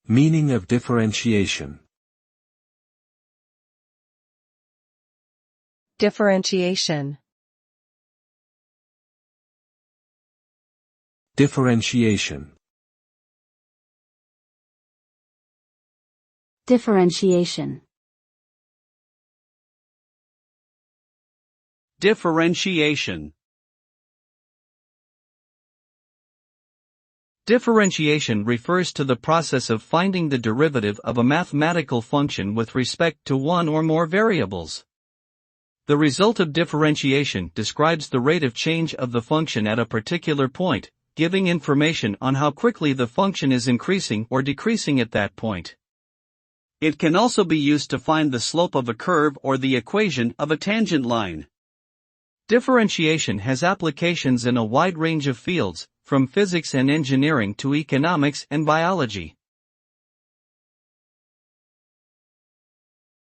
Meaning of differentiation. Differentiation. Differentiation. Differentiation. Differentiation. Differentiation refers to the process of finding the derivative of a mathematical function with respect to one or more variables. The result of differentiation describes the rate of change of the function at a particular point, giving information on how quickly the function is increasing or decreasing at that point. It can also be used to find the slope of a curve or the equation of a tangent line. Differentiation has applications in a wide range of fields, from physics and engineering to economics and biology.